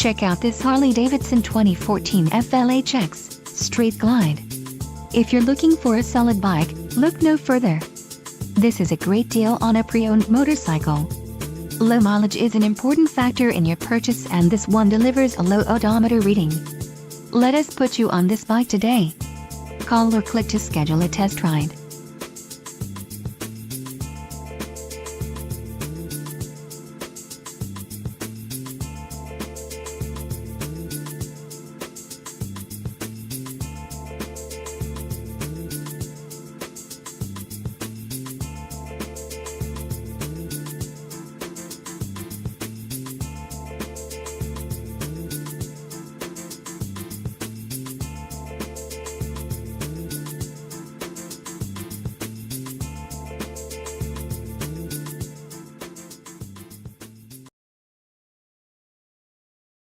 Check out this Harley-Davidson 2014 FLHX Straight Glide. If you're looking for a solid bike, look no further. This is a great deal on a pre-owned motorcycle. Low mileage is an important factor in your purchase, and this one delivers a low odometer reading. Let us put you on this bike today. Call or click to schedule a test ride.